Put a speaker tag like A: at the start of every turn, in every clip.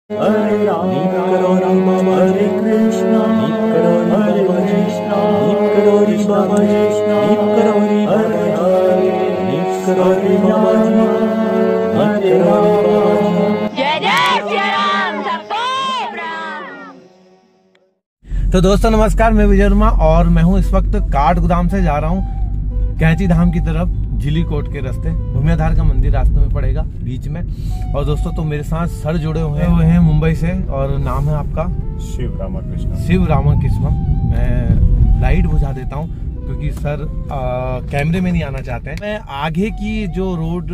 A: हरे राम हरे कृष्णा हरे कृष्णा हरे राम।
B: जय जय श्री राम। सबको प्रणाम।
C: तो दोस्तों नमस्कार, मैं विजय वर्मा और मैं हूं इस वक्त काठगोदाम से जा रहा हूं कैंची धाम की तरफ। झिलीकोट के रास्ते भूमियाधार का मंदिर रास्ते में पड़ेगा बीच में। और दोस्तों तो मेरे साथ सर जुड़े हुए हैं मुंबई से, और नाम है आपका?
D: शिव रामाकृष्ण।
C: शिव रामाकृष्ण। मैं लाइट बुझा देता हूं क्योंकि सर कैमरे में नहीं आना चाहते हैं। मैं आगे की जो रोड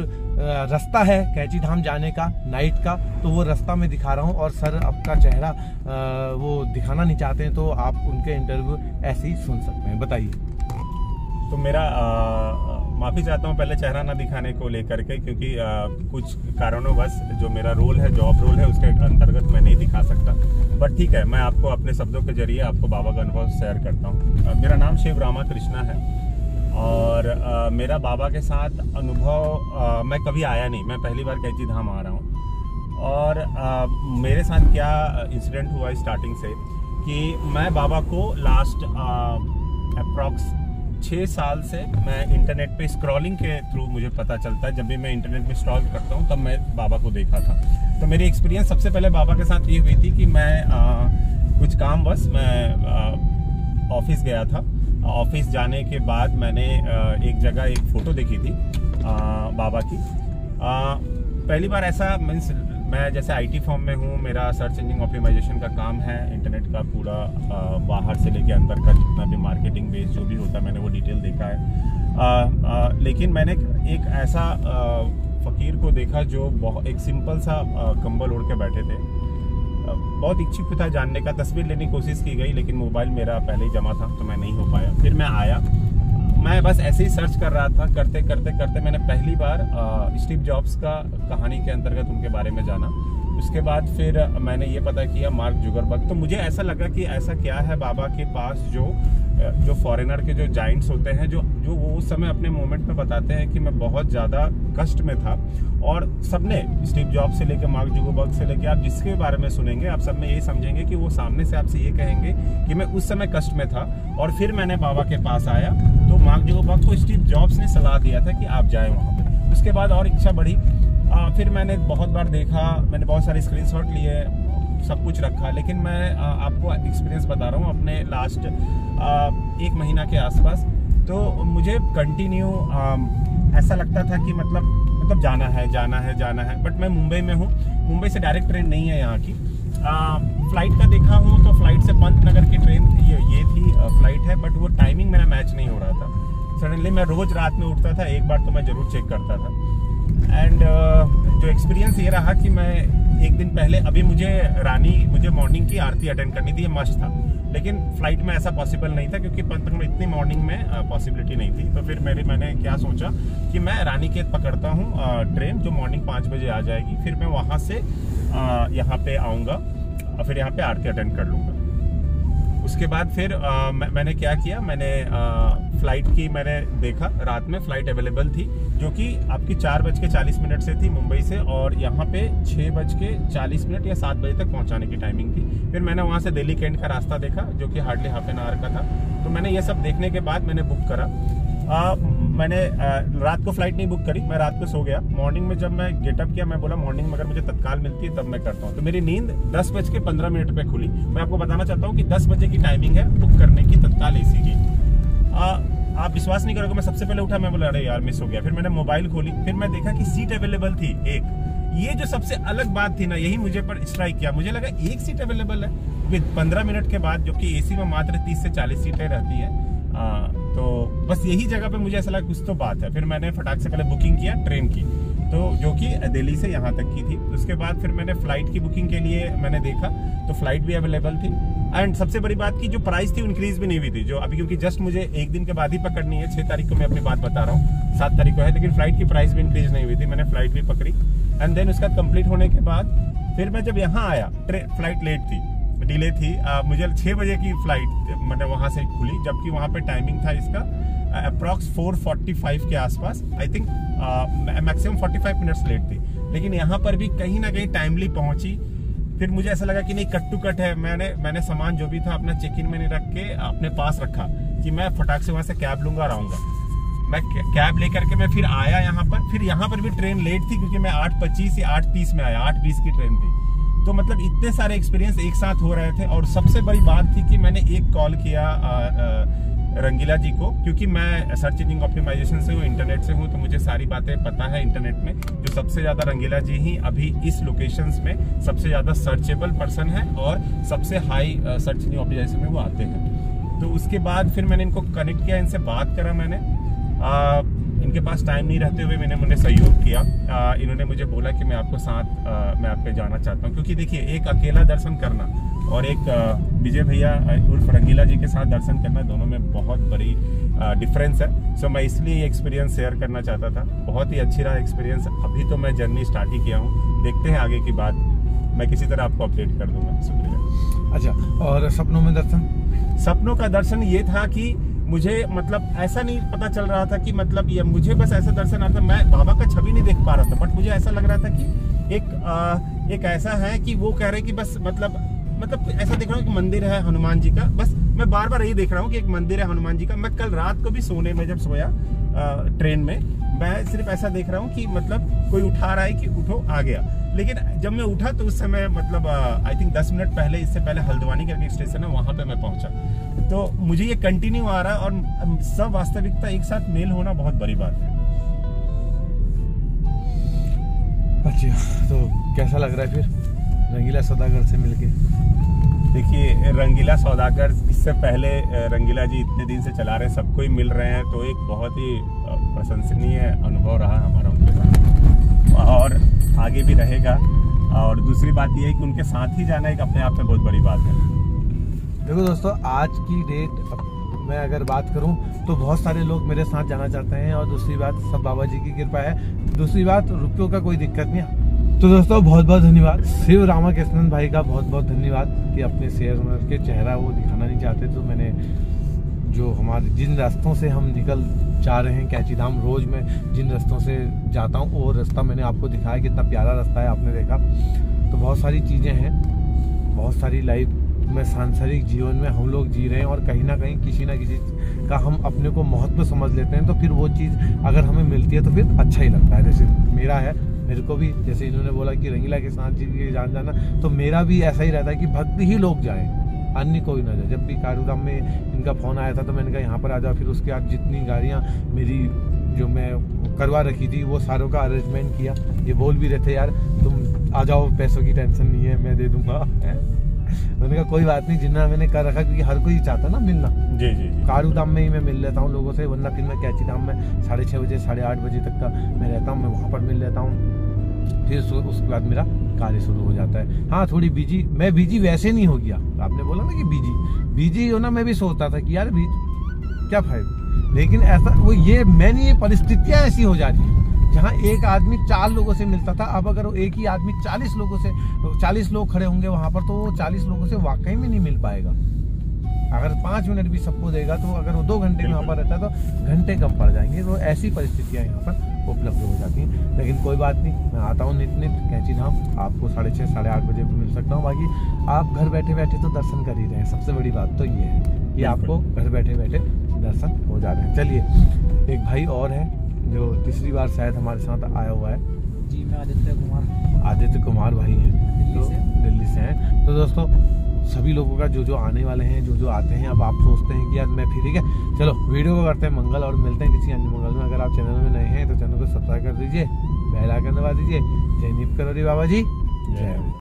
C: रास्ता है कैंची धाम जाने का नाइट का, तो वो रास्ता में दिखा रहा हूँ। और सर आपका चेहरा वो दिखाना नहीं चाहते हैं, तो आप उनके इंटरव्यू ऐसे ही सुन सकते हैं। बताइए।
D: तो मेरा माफ़ी चाहता हूँ पहले चेहरा ना दिखाने को लेकर के, क्योंकि कुछ कारणोंवश जो मेरा रोल है, जॉब रोल है, उसके अंतर्गत मैं नहीं दिखा सकता। बट ठीक है, मैं आपको अपने शब्दों के जरिए आपको बाबा का अनुभव शेयर करता हूँ। मेरा नाम शिव रामाकृष्ण है और मेरा बाबा के साथ अनुभव मैं कभी आया नहीं। मैं पहली बार कैंची धाम आ रहा हूँ। और मेरे साथ क्या इंसिडेंट हुआ स्टार्टिंग से कि मैं बाबा को लास्ट अप्रॉक्स 6 साल से मैं इंटरनेट पे स्क्रॉलिंग के थ्रू मुझे पता चलता है। जब भी मैं इंटरनेट में स्क्रॉल करता हूँ तब मैं बाबा को देखा था। तो मेरी एक्सपीरियंस सबसे पहले बाबा के साथ ये हुई थी कि मैं कुछ काम बस मैं ऑफिस गया था। ऑफिस जाने के बाद मैंने एक जगह एक फ़ोटो देखी थी बाबा की। पहली बार ऐसा मीन्स मैं जैसे आईटी फॉर्म में हूँ, मेरा सर्च इंजन ऑप्टिमाइजेशन का काम है, इंटरनेट का पूरा बाहर से लेके अंदर का जितना भी मार्केटिंग बेस जो भी होता है मैंने वो डिटेल देखा है। लेकिन मैंने एक ऐसा फ़कीर को देखा जो बहुत एक सिंपल सा कंबल ओढ़ के बैठे थे। बहुत इच्छुक था जानने का, तस्वीर लेने की कोशिश की गई लेकिन मोबाइल मेरा पहले ही जमा था तो मैं नहीं हो पाया। फिर मैं आया, मैं बस ऐसे ही सर्च कर रहा था। करते करते करते मैंने पहली बार स्टीव जॉब्स का कहानी के अंतर्गत उनके बारे में जाना। उसके बाद फिर मैंने ये पता किया मार्क जुकरबर्ग। तो मुझे ऐसा लगा कि ऐसा क्या है बाबा के पास जो फॉरेनर के जो जाइंट्स होते हैं, जो वो उस समय अपने मोमेंट में बताते हैं कि मैं बहुत ज़्यादा कष्ट में था। और सबने स्टीव जॉब्स से लेकर मार्क जुकरबर्ग से लेकर आप जिसके बारे में सुनेंगे आप सब में यही समझेंगे कि वो सामने से आपसे ये कहेंगे कि मैं उस समय कष्ट में था और फिर मैंने बाबा के पास आया। तो मार्क जुकरबर्ग को स्टीव जॉब्स ने सलाह दिया था कि आप जाएं वहाँ पे। उसके बाद और इच्छा बढ़ी। फिर मैंने बहुत बार देखा, मैंने बहुत सारे स्क्रीनशॉट लिए, सब कुछ रखा। लेकिन मैं आपको एक्सपीरियंस बता रहा हूँ अपने लास्ट 1 महीना के आसपास। तो मुझे कंटिन्यू ऐसा लगता था कि मतलब जाना है। बट मैं मुंबई में हूँ, मुंबई से डायरेक्ट ट्रेन नहीं है यहाँ की। फ्लाइट का देखा हूँ तो फ्लाइट से पंतनगर की ट्रेन ये थी फ्लाइट है, बट वो टाइमिंग मेरा मैच नहीं हो रहा था। सडनली मैं रोज रात में उठता था, एक बार तो मैं जरूर चेक करता था। एंड जो एक्सपीरियंस ये रहा कि मैं एक दिन पहले मुझे मुझे मॉर्निंग की आरती अटेंड करनी थी, ये मस्ट था। लेकिन फ्लाइट में ऐसा पॉसिबल नहीं था क्योंकि पंतनगर में इतनी मॉर्निंग में पॉसिबिलिटी नहीं थी। तो फिर मैंने क्या सोचा कि मैं रानीखेत पकड़ता हूँ ट्रेन जो मॉर्निंग 5 बजे आ जाएगी। फिर मैं वहाँ से यहाँ पे आऊँगा और फिर यहाँ पे आरती अटेंड कर लूँगा। उसके बाद फिर मैंने क्या किया, मैंने फ्लाइट की मैंने देखा, रात में फ्लाइट अवेलेबल थी जो कि आपकी 4:40 से थी मुंबई से, और यहाँ पे 6:40 या 7 बजे तक पहुँचाने की टाइमिंग थी। फिर मैंने वहाँ से दिल्ली कैंट का रास्ता देखा जो कि हार्डली हाफ एन आवर का था। तो मैंने ये सब देखने के बाद मैंने बुक करा। मैंने रात को फ्लाइट नहीं बुक करी, मैं रात को सो गया। मॉर्निंग में जब मैं गेटअप किया, मैं बोला मॉर्निंग में अगर मुझे तत्काल मिलती है तब मैं करता हूँ। तो मेरी नींद 10:15 पे खुली। मैं आपको बताना चाहता हूँ कि 10 बजे की टाइमिंग है बुक करने की तत्काल एसी की। आप विश्वास नहीं करोगे, मैं सबसे पहले उठा, मैं बोला अरे यार मिस हो गया। फिर मैंने मोबाइल खोली, फिर मैं देखा कि सीट अवेलेबल थी एक। ये जो सबसे अलग बात थी ना, यही मुझे पर स्ट्राइक किया। मुझे लगा एक सीट अवेलेबल है विद 15 मिनट के बाद, जो कि एसी में मात्र 30 से 40 सीटें रहती है। तो बस यही जगह पे मुझे ऐसा लगा कुछ तो बात है। फिर मैंने फटाक से पहले बुकिंग किया ट्रेन की, तो जो कि दिल्ली से यहाँ तक की थी। उसके बाद फिर मैंने फ्लाइट की बुकिंग के लिए मैंने देखा तो फ्लाइट भी अवेलेबल थी। एंड सबसे बड़ी बात की जो प्राइस थी इंक्रीज भी नहीं हुई थी, जो अभी क्योंकि जस्ट मुझे एक दिन के बाद ही पकड़नी है। 6 तारीख को मैं अपनी बात बता रहा हूँ, 7 तारीख को है, लेकिन फ्लाइट की प्राइस भी इंक्रीज नहीं हुई थी। मैंने फ्लाइट भी पकड़ी। एंड देन उसका कंप्लीट होने के बाद फिर मैं जब यहाँ आया, फ्लाइट लेट थी, डिले थी। मुझे 6 बजे की फ्लाइट मतलब वहाँ से खुली, जबकि वहाँ पे टाइमिंग था इसका अप्रॉक्स 4:45 के आसपास। I think maximum 45 minutes late थी, लेकिन यहाँ पर भी कहीं ना कहीं टाइमली पहुँची। फिर मुझे ऐसा लगा कि नहीं, कट टू कट है। मैंने सामान जो भी था अपना चेक इन में नहीं रख के अपने पास रखा कि मैं फटाक से वहां से कैब लूंगा और आऊंगा। मैं कैब लेकर के मैं फिर आया यहाँ पर। फिर यहाँ पर भी ट्रेन लेट थी क्योंकि मैं 8:25 या 8:30 में आया, 8:20 की ट्रेन थी। तो मतलब इतने सारे एक्सपीरियंस एक साथ हो रहे थे। और सबसे बड़ी बात थी कि मैंने एक कॉल किया रंगीला जी को, क्योंकि मैं सर्च इंजन ऑप्टिमाइजेशन से हूँ, इंटरनेट से हूँ, तो मुझे सारी बातें पता है इंटरनेट में। जो सबसे ज्यादा रंगीला जी ही अभी इस लोकेशंस में सबसे ज्यादा सर्चेबल पर्सन है और सबसे हाई सर्च इंजन ऑप्टिमाइजेशन में वो आते हैं। तो उसके बाद फिर मैंने इनको कनेक्ट किया, इनसे बात करा मैंने। इनके पास टाइम नहीं रहते हुए मैंने सहयोग किया। इन्होंने मुझे बोला कि मैं आपको साथ मैं आप पे जाना चाहता हूँ, क्योंकि देखिए एक अकेला दर्शन करना और एक विजय भैया उर्फ रंगीला जी के साथ दर्शन करना, दोनों में बहुत बड़ी डिफरेंस है। सो मैं इसलिए एक्सपीरियंस शेयर करना चाहता था। बहुत ही अच्छी रहा एक्सपीरियंस। अभी तो मैं जर्नी स्टार्ट ही किया हूँ, देखते हैं आगे की बात। मैं किसी तरह आपको अपडेट कर दूंगा। शुक्रिया।
C: अच्छा, और सपनों में दर्शन?
D: सपनों का दर्शन ये था कि मुझे मतलब ऐसा नहीं पता चल रहा था कि मतलब ये मुझे बस ऐसा दर्शन आता, मैं बाबा का छवि नहीं देख पा रहा था, बट मुझे ऐसा लग रहा था कि एक ऐसा है कि वो कह रहे कि बस मतलब ऐसा देख रहा हूँ कि मंदिर है हनुमान जी का। बस मैं बार बार यही देख रहा हूँ कि एक मंदिर है हनुमान जी का। मैं कल रात को भी सोने में जब सोया ट्रेन में, मैं सिर्फ ऐसा देख रहा हूँ कि मतलब कोई उठा रहा है कि उठो, आ गया। लेकिन जब मैं उठा तो उस समय मतलब आई थिंक 10 मिनट पहले, इससे पहले हल्द्वानी करके स्टेशन है, वहां पे मैं पहुंचा। तो मुझे ये कंटिन्यू आ रहा है और सब वास्तविकता एक साथ मेल होना बहुत बड़ी बात है।
C: अच्छा, तो कैसा लग रहा है फिर रंगीला सौदागर से मिलके?
D: देखिए, रंगीला सौदागर, इससे पहले रंगीला जी इतने दिन से चला रहे हैं, सबको ही मिल रहे हैं, तो एक बहुत ही प्रशंसनीय अनुभव रहा हमारा उनके साथ और आगे भी रहेगा। और दूसरी बात यह है कि उनके साथ ही जाना एक अपने आप में बहुत बड़ी बात है।
C: देखो दोस्तों, आज की डेट मैं अगर बात करूं तो बहुत सारे लोग मेरे साथ जाना चाहते हैं, और दूसरी बात सब बाबा जी की कृपा है। दूसरी बात, रुपयों का कोई दिक्कत नहीं है। तो दोस्तों बहुत बहुत धन्यवाद शिव रामाकृष्णन भाई का, बहुत बहुत धन्यवाद कि अपने शेयर के चेहरा वो दिखाना नहीं चाहते। तो मैंने जो हमारे जिन रास्तों से हम निकल जा रहे हैं कैची धाम, रोज मैं जिन रास्तों से जाता हूँ वो रास्ता मैंने आपको दिखाया, कितना प्यारा रास्ता है, आपने देखा। तो बहुत सारी चीज़ें हैं, बहुत सारी लाइफ में सांसारिक जीवन में हम लोग जी रहे हैं, और कहीं ना कहीं किसी ना किसी का हम अपने को महत्व समझ लेते हैं। तो फिर वो चीज़ अगर हमें मिलती है तो फिर अच्छा ही लगता है। जैसे मेरा है, मेरे को भी जैसे इन्होंने बोला कि रंगीला के साथ जी के जाना, तो मेरा भी ऐसा ही रहता है कि भक्त ही लोग जाएं, अन्य कोई ना जाए। जब भी कारूराम में इनका फ़ोन आया था तो मैंने कहा यहाँ पर आ जाओ। फिर उसके बाद जितनी गाड़ियाँ मेरी जो मैं करवा रखी थी वो सारों का अरेंजमेंट किया। ये बोल भी रहे थे, यार तुम आ जाओ, पैसों की टेंशन नहीं है, मैं दे दूंगा। मैंने कहा कोई बात नहीं, जितना मैंने कर रखा, क्योंकि हर कोई चाहता ना मिलना।
D: जी जी जी।
C: कारूधाम में ही मैं मिल लेता हूँ लोगों से, वरना फिर मैं कैची धाम में 6:30 बजे 8:30 बजे तक का मैं रहता हूँ, मैं वहाँ पर मिल लेता हूँ। फिर उसके बाद मेरा कार्य शुरू हो जाता है। हाँ, थोड़ी बिजी, मैं बिजी वैसे नहीं हो गया। आपने बोला ना कि बिजी हो ना, मैं भी सोचता था कि यार क्या फायदा, लेकिन ऐसा वो ये मैंने ये परिस्थितियाँ ऐसी हो जाती है जहाँ एक आदमी 4 लोगों से मिलता था, अब अगर एक ही आदमी 40 लोगों से, 40 लोग खड़े होंगे वहां पर, तो वो 40 लोगों से वाकई में नहीं मिल पाएगा। अगर 5 मिनट भी सबको देगा तो अगर वो 2 घंटे में वहाँ पर रहता है तो घंटे कम पड़ जाएंगे। तो ऐसी परिस्थितियाँ यहाँ पर उपलब्ध हो जाती हैं। लेकिन कोई बात नहीं, मैं आता हूँ नित कैची धाम, आपको 6:30 8:30 बजे भी मिल सकता हूँ। बाकी आप घर बैठे बैठे तो दर्शन कर ही रहे हैं। सबसे बड़ी बात तो ये है कि आपको घर बैठे बैठे दर्शन हो जा रहे हैं। चलिए, एक भाई और है जो तीसरी बार शायद हमारे साथ आया हुआ है।
A: जी, मैं आदित्य कुमार
C: भाई हैं, तो दिल्ली से हैं। तो दोस्तों सभी लोगों का जो आने वाले हैं, जो आते हैं, अब आप सोचते हैं कि यार मैं फिर, ठीक है चलो वीडियो को करते हैं मंगल और मिलते हैं किसी अन्य मंगल में। अगर आप चैनल में नए हैं तो चैनल को सब्सक्राइब कर दीजिए, बेल आइकन दबा दीजिए। जय नीप करोरी बाबा जी, जय।